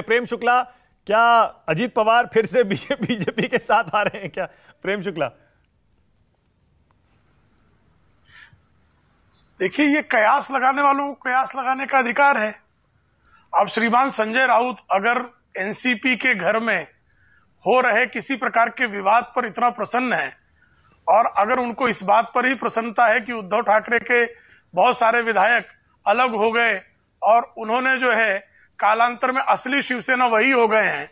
प्रेम शुक्ला, क्या अजीत पवार फिर से बीजेपी के साथ आ रहे हैं क्या? प्रेम शुक्ला, देखिए, ये कयास लगाने वालों को कयास लगाने का अधिकार है। अब श्रीमान संजय राउत अगर एनसीपी के घर में हो रहे किसी प्रकार के विवाद पर इतना प्रसन्न है, और अगर उनको इस बात पर ही प्रसन्नता है कि उद्धव ठाकरे के बहुत सारे विधायक अलग हो गए और उन्होंने जो है कालांतर में असली शिवसेना वही हो गए हैं,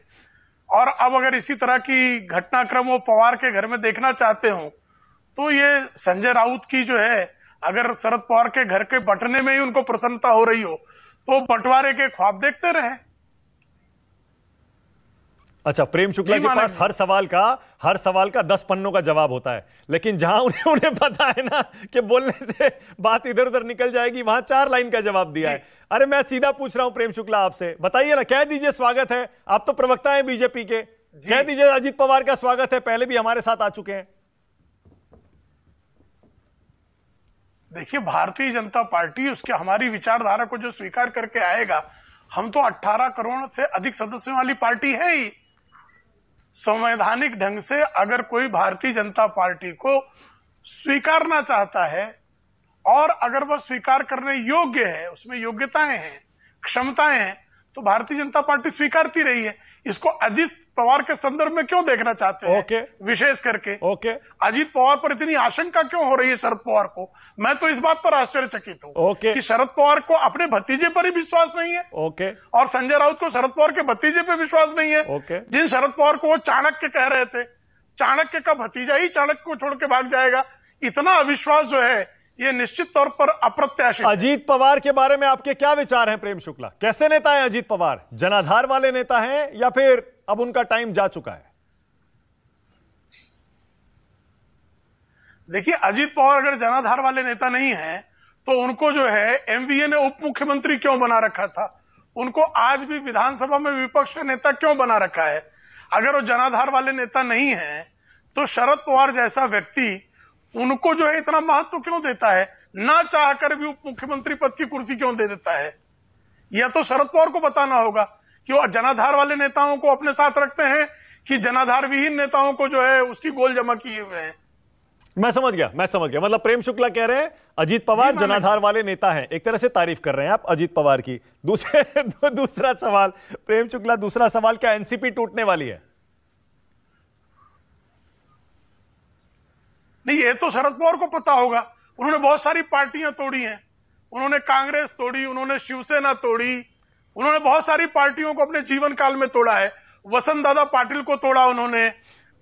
और अब अगर इसी तरह की घटनाक्रम वो पवार के घर में देखना चाहते हो, तो ये संजय राउत की जो है, अगर शरद पवार के घर के बंटने में ही उनको प्रसन्नता हो रही हो, तो बंटवारे के ख्वाब देखते रहे। अच्छा, प्रेम शुक्ला के पास हर सवाल का 10 पन्नों का जवाब होता है, लेकिन जहां उन्हें पता है ना कि बोलने से बात इधर उधर निकल जाएगी, वहां 4 लाइन का जवाब दिया है। अरे मैं सीधा पूछ रहा हूं प्रेम शुक्ला आपसे, बताइए ना, कह दीजिए स्वागत है, आप तो प्रवक्ता हैं बीजेपी के, कह दीजिए अजीत पवार का स्वागत है, पहले भी हमारे साथ आ चुके हैं। देखिए, भारतीय जनता पार्टी उसके हमारी विचारधारा को जो स्वीकार करके आएगा, हम तो 18 करोड़ से अधिक सदस्यों वाली पार्टी है ही। संवैधानिक ढंग से अगर कोई भारतीय जनता पार्टी को स्वीकारना चाहता है और अगर वह स्वीकार करने योग्य है, उसमें योग्यताएं हैं, क्षमताएं हैं, तो भारतीय जनता पार्टी स्वीकारती रही है। इसको अजीत पवार के संदर्भ में क्यों देखना चाहते हैं? विशेष करके अजीत पवार पर इतनी आशंका क्यों हो रही है शरद पवार को? मैं तो इस बात पर आश्चर्यचकित हूं कि शरद पवार को अपने भतीजे पर ही विश्वास नहीं है, और संजय राउत को शरद पवार के भतीजे पर विश्वास नहीं है। जिन शरद पवार को वो चाणक्य कह रहे थे, चाणक्य का भतीजा ही चाणक्य को छोड़ के भाग जाएगा, इतना अविश्वास जो है ये निश्चित तौर पर अप्रत्याशित। अजीत पवार के बारे में आपके क्या विचार हैं प्रेम शुक्ला? कैसे नेता हैं अजीत पवार? जनाधार वाले नेता हैं या फिर अब उनका टाइम जा चुका है? देखिए, अजीत पवार अगर जनाधार वाले नेता नहीं है तो उनको जो है एमवीए ने उप मुख्यमंत्री क्यों बना रखा था? उनको आज भी विधानसभा में विपक्ष का नेता क्यों बना रखा है? अगर वो जनाधार वाले नेता नहीं है तो शरद पवार जैसा व्यक्ति उनको जो है इतना महत्व क्यों देता है? ना चाहकर भी उप मुख्यमंत्री पद की कुर्सी क्यों दे देता है? यह तो शरद पवार को बताना होगा कि वो जनाधार वाले नेताओं को अपने साथ रखते हैं कि जनाधार विहीन नेताओं को जो है उसकी गोल जमा किए हुए हैं। मैं समझ गया। मतलब प्रेम शुक्ला कह रहे हैं अजीत पवार जनाधार वाले नेता हैं, एक तरह से तारीफ कर रहे हैं आप अजीत पवार की। दूसरा सवाल प्रेम शुक्ला, दूसरा सवाल, क्या एनसीपी टूटने वाली है? नहीं, ये तो शरद पवार को पता होगा। उन्होंने बहुत सारी पार्टियां तोड़ी हैं, उन्होंने कांग्रेस तोड़ी, उन्होंने शिवसेना तोड़ी, उन्होंने बहुत सारी पार्टियों को अपने जीवन काल में तोड़ा है। वसंत दादा पाटिल को तोड़ा उन्होंने,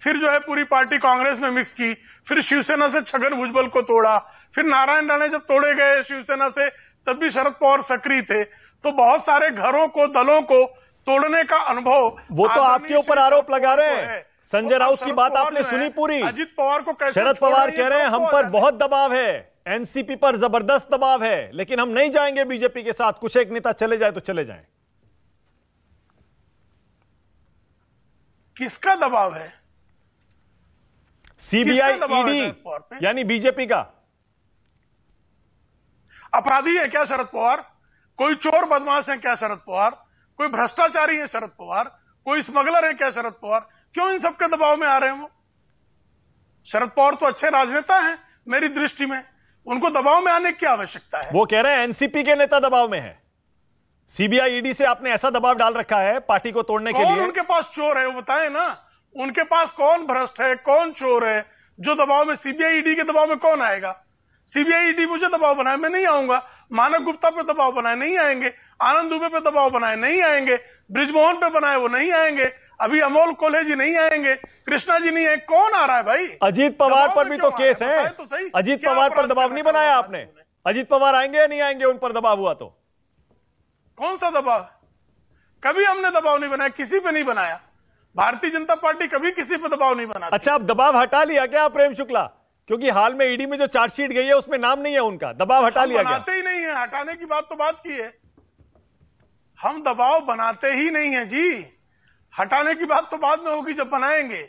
फिर जो है पूरी पार्टी कांग्रेस में मिक्स की, फिर शिवसेना से छगन भुजबल को तोड़ा, फिर नारायण राणे जब तोड़े गए शिवसेना से तब भी शरद पवार सक्रिय थे। तो बहुत सारे घरों को, दलों को तोड़ने का अनुभव वो तो आपके ऊपर आरोप लगा रहे हैं। संजय राउत की बात आपने सुनी पूरी? अजीत पवार को कैसे? शरद पवार कह रहे हैं हम पर बहुत दबाव है, एनसीपी पर जबरदस्त दबाव है, लेकिन हम नहीं जाएंगे बीजेपी के साथ, कुछ एक नेता चले जाए तो चले जाएं। किसका दबाव है? सीबीआई, ईडी, यानी बीजेपी का। अपराधी है क्या शरद पवार? कोई चोर बदमाश है क्या शरद पवार? कोई भ्रष्टाचारी है शरद पवार? कोई स्मगलर है क्या शरद पवार? क्यों इन सबके दबाव में आ रहे हैं वो? शरद पवार तो अच्छे राजनेता हैं मेरी दृष्टि में, उनको दबाव में आने की आवश्यकता है। वो कह रहे हैं एनसीपी के नेता दबाव में है, सीबीआई, ईडी से आपने ऐसा दबाव डाल रखा है पार्टी को तोड़ने के लिए। कौन उनके पास चोर है वो बताएं ना, उनके पास कौन भ्रष्ट है, कौन चोर है जो दबाव में? सीबीआई ईडी के दबाव में कौन आएगा? सीबीआई ईडी मुझे दबाव बनाए, मैं नहीं आऊंगा। मानव गुप्ता पे दबाव बनाए, नहीं आएंगे। आनंद दुबे पे दबाव बनाए, नहीं आएंगे। बृजमोहन पे बनाए, वो नहीं आएंगे। अभी अमोल कोल्हे जी नहीं आएंगे, कृष्णा जी नहीं है, कौन आ रहा है भाई? अजीत पवार पर भी तो केस है। अजीत पवार पर दबाव नहीं बनाया आपने? अजीत पवार आएंगे या नहीं आएंगे उन पर दबाव हुआ तो? कौन सा दबाव? कभी हमने दबाव नहीं बनाया, किसी पे नहीं बनाया। भारतीय जनता पार्टी कभी किसी पे दबाव नहीं बनाती। अच्छा, अब दबाव हटा लिया क्या प्रेम शुक्ला? क्योंकि हाल में ईडी में जो चार्जशीट गई है उसमें नाम नहीं है उनका, दबाव हटा लिया क्या? बनाते ही नहीं है, हटाने की बात तो बात की है, हम दबाव बनाते ही नहीं है जी। हटाने की बात तो बाद में होगी जब बनाएंगे।